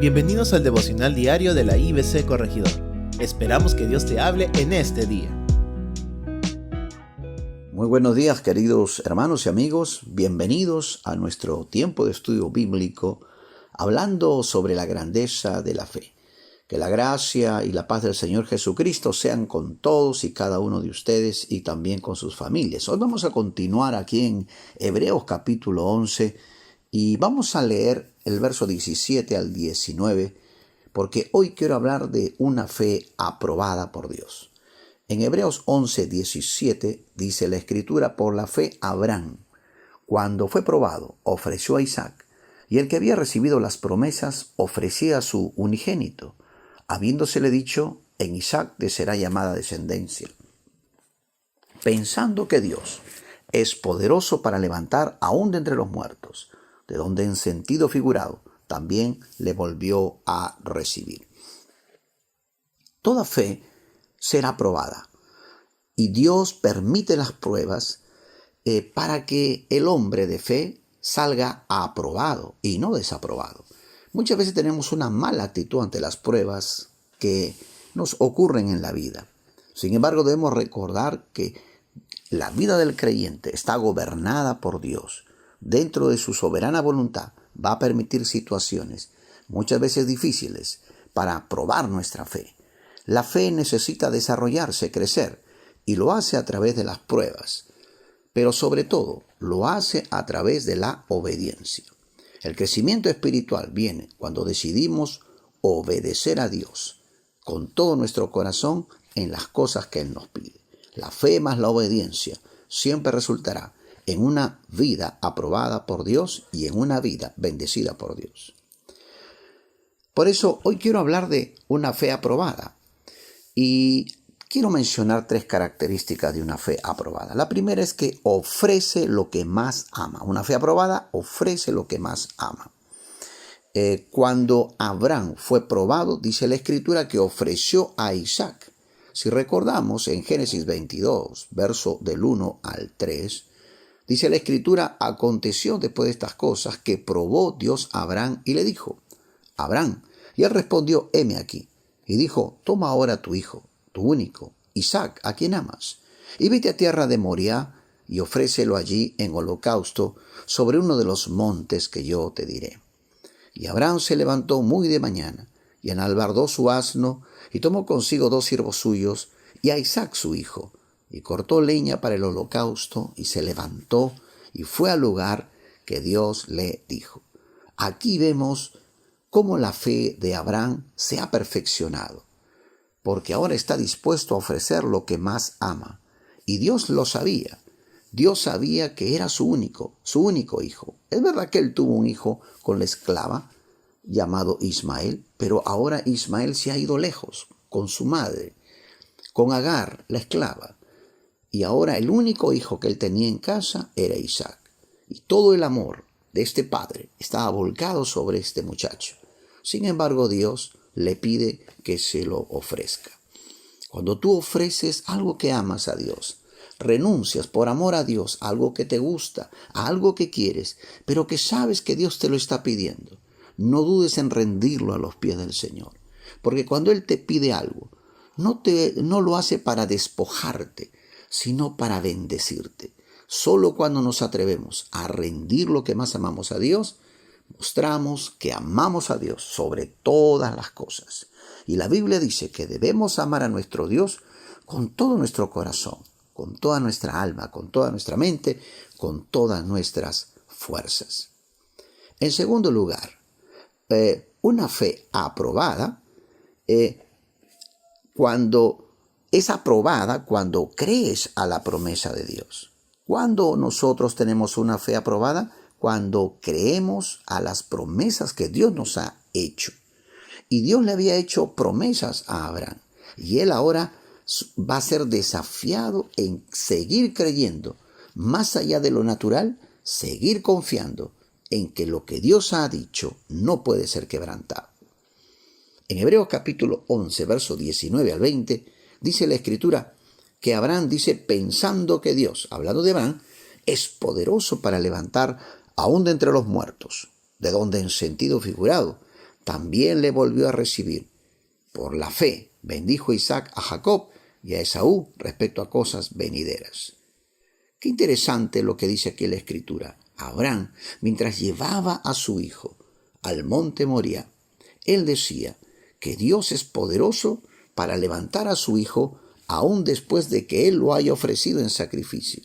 Bienvenidos al devocional diario de la IBC Corregidor. Esperamos que Dios te hable en este día. Muy buenos días, queridos hermanos y amigos. Bienvenidos a nuestro tiempo de estudio bíblico, hablando sobre la grandeza de la fe. Que la gracia y la paz del Señor Jesucristo sean con todos y cada uno de ustedes y también con sus familias. Hoy vamos a continuar aquí en Hebreos capítulo 11 y vamos a leer el verso 17 al 19, porque hoy quiero hablar de una fe aprobada por Dios. En Hebreos 11, 17 dice la Escritura: por la fe Abraham, cuando fue probado, ofreció a Isaac, y el que había recibido las promesas ofrecía a su unigénito, habiéndosele dicho: en Isaac te será llamada descendencia, pensando que Dios es poderoso para levantar aún de entre los muertos, de donde en sentido figurado también le volvió a recibir. Toda fe será probada, y Dios permite las pruebas para que el hombre de fe salga aprobado y no desaprobado. Muchas veces tenemos una mala actitud ante las pruebas que nos ocurren en la vida. Sin embargo, debemos recordar que la vida del creyente está gobernada por Dios. Dentro de su soberana voluntad va a permitir situaciones, muchas veces difíciles, para probar nuestra fe. La fe necesita desarrollarse, crecer, y lo hace a través de las pruebas, pero sobre todo lo hace a través de la obediencia. El crecimiento espiritual viene cuando decidimos obedecer a Dios con todo nuestro corazón en las cosas que Él nos pide. La fe más la obediencia siempre resultará en una vida aprobada por Dios y en una vida bendecida por Dios. Por eso hoy quiero hablar de una fe aprobada y quiero mencionar 3 características de una fe aprobada. La primera es que ofrece lo que más ama. Una fe aprobada ofrece lo que más ama. Cuando Abraham fue probado, dice la Escritura que ofreció a Isaac. Si recordamos en Génesis 22, verso del 1 al 3, dice la Escritura: aconteció después de estas cosas que probó Dios a Abraham y le dijo: Abraham. Y él respondió: heme aquí. Y dijo: toma ahora tu hijo, tu único, Isaac, a quien amas, y vete a tierra de Moriah y ofrécelo allí en holocausto sobre uno de los montes que yo te diré. Y Abraham se levantó muy de mañana y enalbardó su asno y tomó consigo 2 siervos suyos y a Isaac su hijo, y cortó leña para el holocausto y se levantó y fue al lugar que Dios le dijo. Aquí vemos cómo la fe de Abraham se ha perfeccionado, porque ahora está dispuesto a ofrecer lo que más ama. Y Dios lo sabía. Dios sabía que era su único hijo. Es verdad que él tuvo un hijo con la esclava llamado Ismael, pero ahora Ismael se ha ido lejos con su madre, con Agar, la esclava. Y ahora el único hijo que él tenía en casa era Isaac. Y todo el amor de este padre estaba volcado sobre este muchacho. Sin embargo, Dios le pide que se lo ofrezca. Cuando tú ofreces algo que amas a Dios, renuncias por amor a Dios a algo que te gusta, a algo que quieres, pero que sabes que Dios te lo está pidiendo, no dudes en rendirlo a los pies del Señor. Porque cuando Él te pide algo, no lo hace para despojarte, sino para bendecirte. Solo cuando nos atrevemos a rendir lo que más amamos a Dios, mostramos que amamos a Dios sobre todas las cosas. Y la Biblia dice que debemos amar a nuestro Dios con todo nuestro corazón, con toda nuestra alma, con toda nuestra mente, con todas nuestras fuerzas. En segundo lugar, una fe aprobada, cuando es aprobada, cuando crees a la promesa de Dios. ¿Cuándo nosotros tenemos una fe aprobada? Cuando creemos a las promesas que Dios nos ha hecho. Y Dios le había hecho promesas a Abraham. Y él ahora va a ser desafiado en seguir creyendo, más allá de lo natural, seguir confiando en que lo que Dios ha dicho no puede ser quebrantado. En Hebreos capítulo 11, verso 19 al 20, dice la Escritura que Abraham dice: pensando que Dios, hablando de Abraham, es poderoso para levantar aún de entre los muertos, de donde en sentido figurado también le volvió a recibir. Por la fe bendijo Isaac a Jacob y a Esaú respecto a cosas venideras. Qué interesante lo que dice aquí la Escritura. Abraham, mientras llevaba a su hijo al monte Moría, él decía que Dios es poderoso para levantar a su hijo aún después de que él lo haya ofrecido en sacrificio.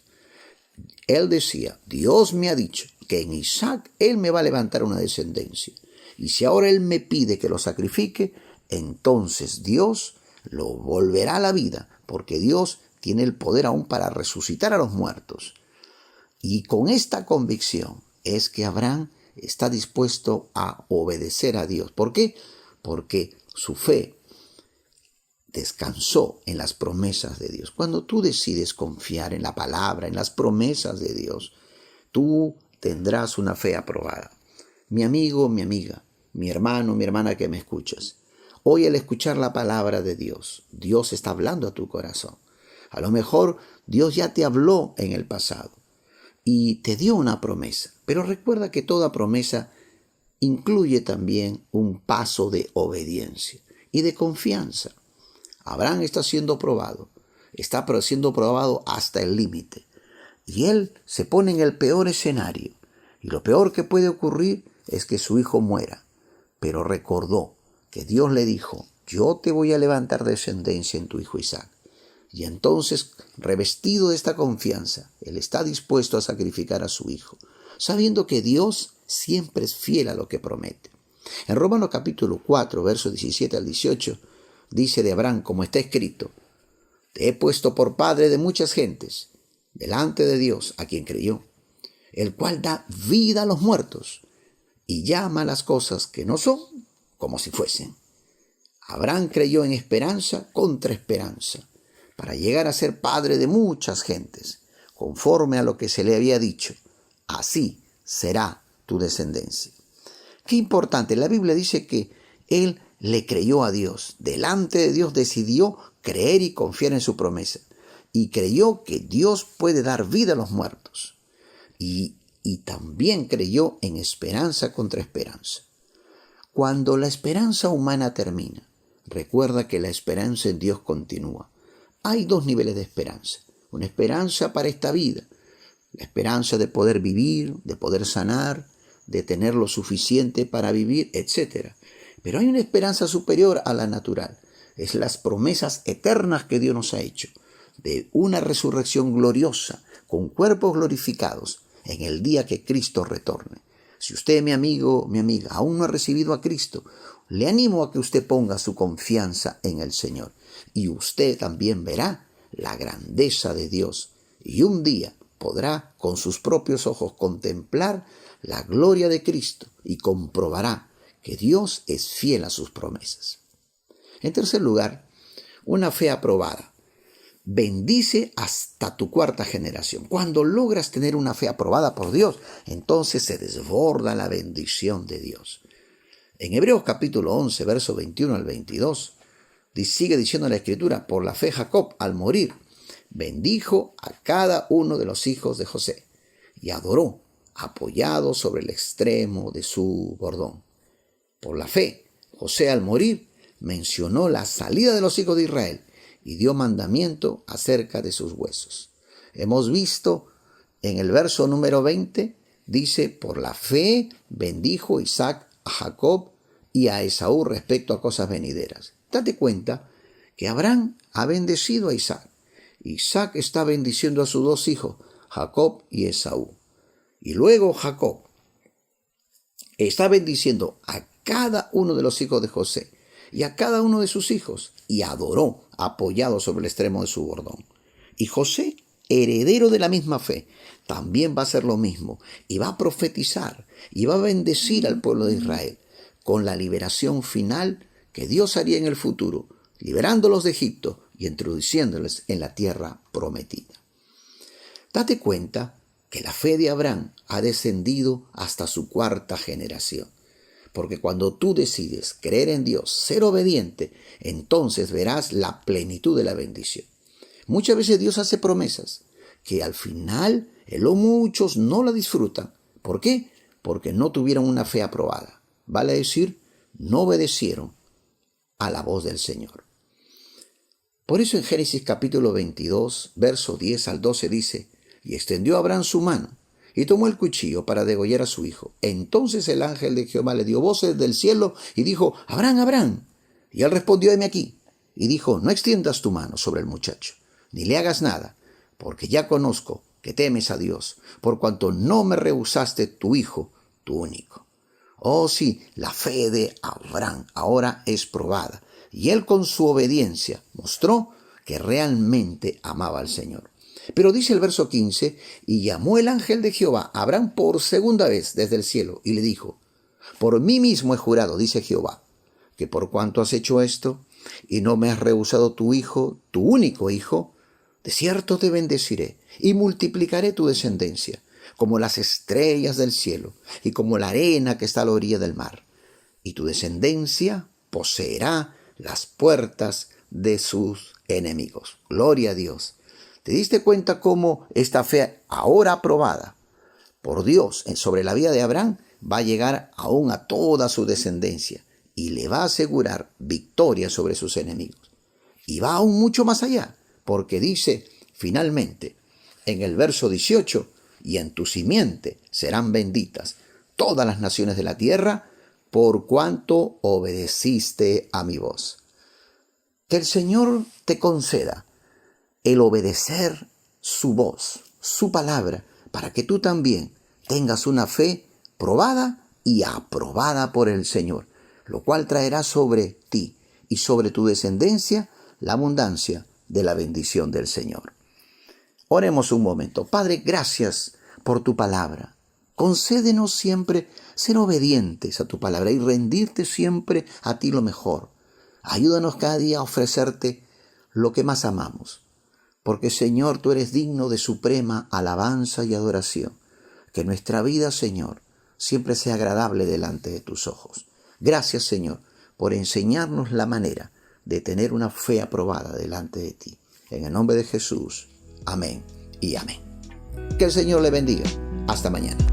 Él decía, Dios me ha dicho que en Isaac él me va a levantar una descendencia. Y si ahora él me pide que lo sacrifique, entonces Dios lo volverá a la vida, porque Dios tiene el poder aún para resucitar a los muertos. Y con esta convicción es que Abraham está dispuesto a obedecer a Dios. ¿Por qué? Porque su fe descansó en las promesas de Dios. Cuando tú decides confiar en la palabra, en las promesas de Dios, tú tendrás una fe aprobada. Mi amigo, mi amiga, mi hermano, mi hermana que me escuchas, hoy al escuchar la palabra de Dios, Dios está hablando a tu corazón. A lo mejor Dios ya te habló en el pasado y te dio una promesa, pero recuerda que toda promesa incluye también un paso de obediencia y de confianza. Abraham está siendo probado hasta el límite. Y él se pone en el peor escenario. Y lo peor que puede ocurrir es que su hijo muera. Pero recordó que Dios le dijo, yo te voy a levantar descendencia en tu hijo Isaac. Y entonces, revestido de esta confianza, él está dispuesto a sacrificar a su hijo, sabiendo que Dios siempre es fiel a lo que promete. En Romanos capítulo 4, versos 17 al 18, dice de Abraham, como está escrito, te he puesto por padre de muchas gentes, delante de Dios a quien creyó, el cual da vida a los muertos y llama a las cosas que no son como si fuesen. Abraham creyó en esperanza contra esperanza, para llegar a ser padre de muchas gentes, conforme a lo que se le había dicho, así será tu descendencia. Qué importante, la Biblia dice que él le creyó a Dios, delante de Dios decidió creer y confiar en su promesa, y creyó que Dios puede dar vida a los muertos, y también creyó en esperanza contra esperanza. Cuando la esperanza humana termina, recuerda que la esperanza en Dios continúa. Hay dos niveles de esperanza. Una esperanza para esta vida, la esperanza de poder vivir, de poder sanar, de tener lo suficiente para vivir, etc. Pero hay una esperanza superior a la natural. Es las promesas eternas que Dios nos ha hecho, de una resurrección gloriosa, con cuerpos glorificados, en el día que Cristo retorne. Si usted, mi amigo, mi amiga, aún no ha recibido a Cristo, le animo a que usted ponga su confianza en el Señor. Y usted también verá la grandeza de Dios. Y un día podrá con sus propios ojos contemplar la gloria de Cristo y comprobará que Dios es fiel a sus promesas. En tercer lugar, una fe aprobada. Bendice hasta tu cuarta generación. Cuando logras tener una fe aprobada por Dios, entonces se desborda la bendición de Dios. En Hebreos capítulo 11, verso 21 al 22, sigue diciendo la Escritura, por la fe Jacob, al morir, bendijo a cada uno de los hijos de José y adoró, apoyado sobre el extremo de su bordón. Por la fe, José al morir mencionó la salida de los hijos de Israel y dio mandamiento acerca de sus huesos. Hemos visto en el verso número 20, dice, por la fe bendijo Isaac a Jacob y a Esaú respecto a cosas venideras. Date cuenta que Abraham ha bendecido a Isaac. Isaac está bendiciendo a sus dos hijos, Jacob y Esaú. Y luego Jacob está bendiciendo a cada uno de los hijos de José y a cada uno de sus hijos, y adoró, apoyado sobre el extremo de su bordón. Y José, heredero de la misma fe, también va a hacer lo mismo, y va a profetizar, y va a bendecir al pueblo de Israel, con la liberación final que Dios haría en el futuro, liberándolos de Egipto y introduciéndoles en la tierra prometida. Date cuenta que la fe de Abraham ha descendido hasta su cuarta generación. Porque cuando tú decides creer en Dios, ser obediente, entonces verás la plenitud de la bendición. Muchas veces Dios hace promesas que al final muchos no la disfrutan. ¿Por qué? Porque no tuvieron una fe aprobada. Vale decir, no obedecieron a la voz del Señor. Por eso en Génesis capítulo 22, verso 10 al 12 dice: y extendió Abraham su mano y tomó el cuchillo para degollar a su hijo. Entonces el ángel de Jehová le dio voces del cielo y dijo: Abraham, Abraham. Y él respondió: heme aquí. Y dijo: no extiendas tu mano sobre el muchacho, ni le hagas nada, porque ya conozco que temes a Dios, por cuanto no me rehusaste tu hijo, tu único. Oh sí, la fe de Abraham ahora es probada, y él con su obediencia mostró que realmente amaba al Señor. Pero dice el verso 15: y llamó el ángel de Jehová a Abraham por segunda vez desde el cielo, y le dijo: por mí mismo he jurado, dice Jehová, que por cuanto has hecho esto, y no me has rehusado tu hijo, tu único hijo, de cierto te bendeciré, y multiplicaré tu descendencia, como las estrellas del cielo, y como la arena que está a la orilla del mar. Y tu descendencia poseerá las puertas de sus enemigos. Gloria a Dios. ¿Te diste cuenta cómo esta fe ahora aprobada por Dios sobre la vida de Abraham va a llegar aún a toda su descendencia y le va a asegurar victoria sobre sus enemigos? Y va aún mucho más allá, porque dice finalmente en el verso 18: y en tu simiente serán benditas todas las naciones de la tierra, por cuanto obedeciste a mi voz. Que el Señor te conceda el obedecer su voz, su palabra, para que tú también tengas una fe probada y aprobada por el Señor, lo cual traerá sobre ti y sobre tu descendencia la abundancia de la bendición del Señor. Oremos un momento. Padre, gracias por tu palabra. Concédenos siempre ser obedientes a tu palabra y rendirte siempre a ti lo mejor. Ayúdanos cada día a ofrecerte lo que más amamos, porque Señor, tú eres digno de suprema alabanza y adoración. Que nuestra vida, Señor, siempre sea agradable delante de tus ojos. Gracias, Señor, por enseñarnos la manera de tener una fe aprobada delante de ti. En el nombre de Jesús. Amén y amén. Que el Señor le bendiga. Hasta mañana.